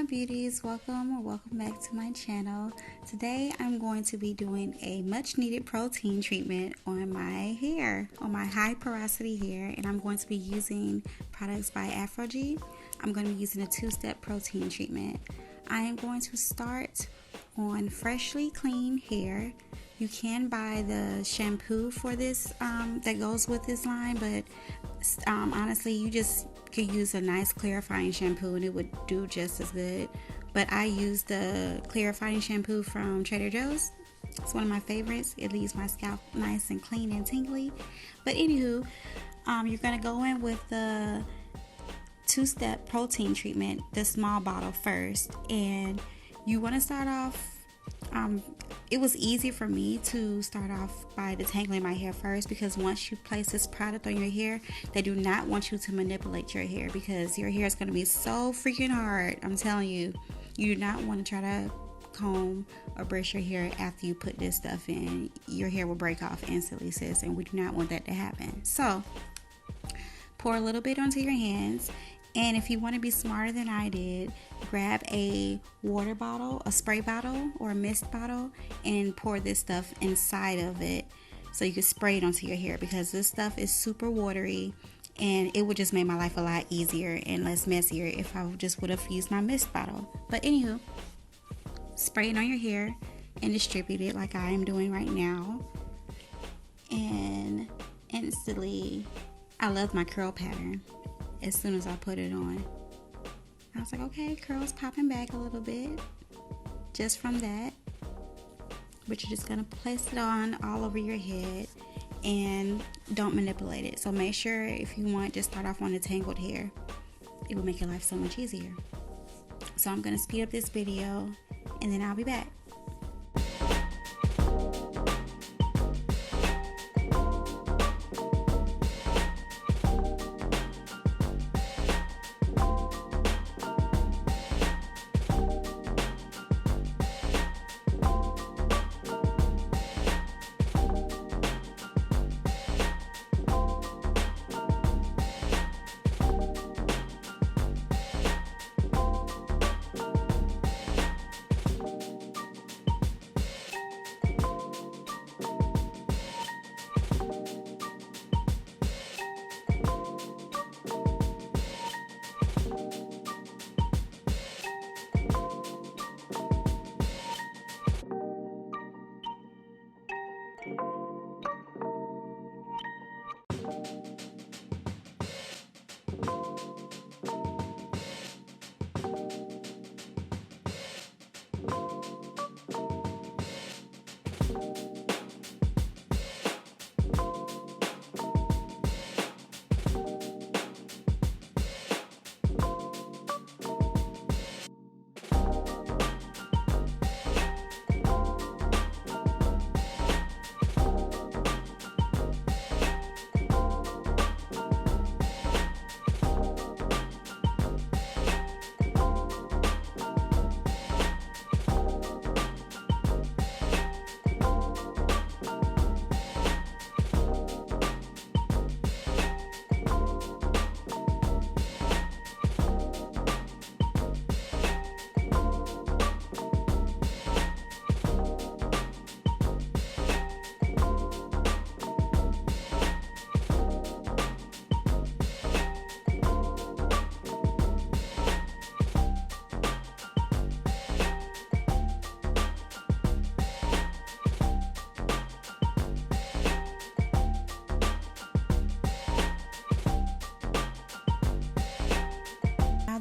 beauties, welcome back to my channel. Today I'm going to be doing a much needed protein treatment on my hair, on my high porosity hair, and I'm going to be using products by ApHogee. I'm going to be using a two-step protein treatment. I am going to start on freshly clean hair. You can buy the shampoo for this that goes with this line, but honestly you just could use a nice clarifying shampoo and it would do just as good. But I use the clarifying shampoo from Trader Joe's. It's one of my favorites. It leaves my scalp nice and clean and tingly. But anywho, you're gonna go in with the two-step protein treatment, the small bottle first, and you want to start off. It was easy for me to start off by detangling my hair first, because once you place this product on your hair, they do not want you to manipulate your hair, because your hair is going to be so freaking hard. I'm telling you, you do not want to try to comb or brush your hair after you put this stuff in. Your hair will break off instantly, sis, and we do not want that to happen. So pour a little bit onto your hands, and if you want to be smarter than I did, grab a water bottle, a spray bottle, or a mist bottle, and pour this stuff inside of it so you can spray it onto your hair, because this stuff is super watery and it would just make my life a lot easier and less messier if I just would have used my mist bottle. But anywho, spray it on your hair and distribute it like I am doing right now. And instantly, I love my curl pattern. As soon as I put it on, I was like, okay, curls popping back a little bit just from that. But you're just gonna place it on all over your head and don't manipulate it. So make sure, if you want, just start off on the tangled hair. It will make your life so much easier. So I'm gonna speed up this video and then I'll be back.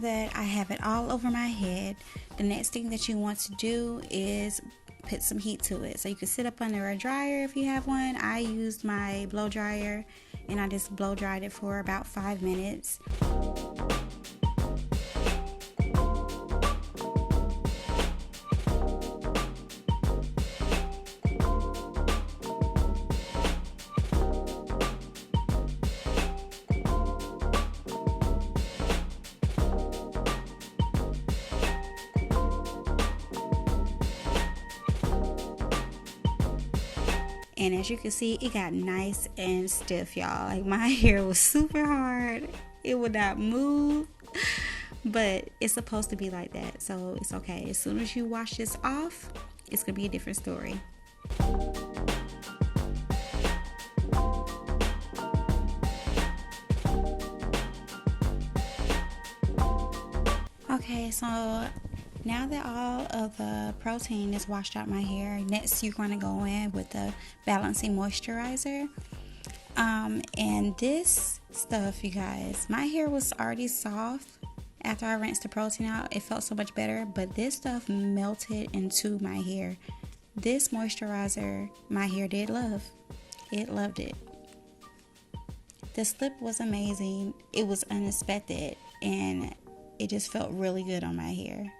That I have it all over my head, the next thing that you want to do is put some heat to it. So you can sit up under a dryer if you have one. I used my blow dryer and I just blow dried it for about 5 minutes. And as you can see, it got nice and stiff, y'all. Like, my hair was super hard. It would not move. but it's supposed to be like that, so it's okay. As soon as you wash this off, it's gonna be a different story. Okay, so now that all of the protein is washed out my hair, next you're going to go in with the balancing moisturizer. And this stuff, you guys, my hair was already soft after I rinsed the protein out. It felt so much better, but this stuff melted into my hair. This moisturizer, my hair did love. It loved it. The slip was amazing. It was unexpected, and it just felt really good on my hair.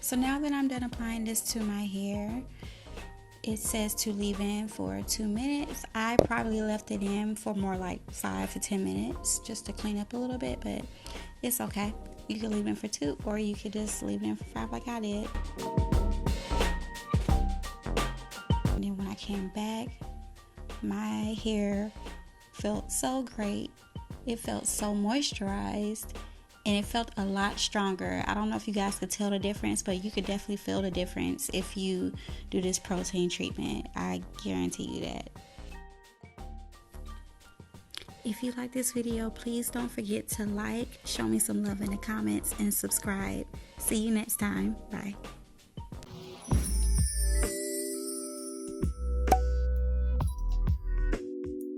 So now that I'm done applying this to my hair, it says to leave in for 2 minutes. I probably left it in for more like 5 to 10 minutes just to clean up a little bit, but it's okay. You could leave it in for 2, or you could just leave it in for 5 like I did. And then when I came back, my hair felt so great. It felt so moisturized. And it felt a lot stronger. I don't know if you guys could tell the difference, but you could definitely feel the difference if you do this protein treatment. I guarantee you that. If you like this video, please don't forget to like, show me some love in the comments, and subscribe. See you next time. Bye.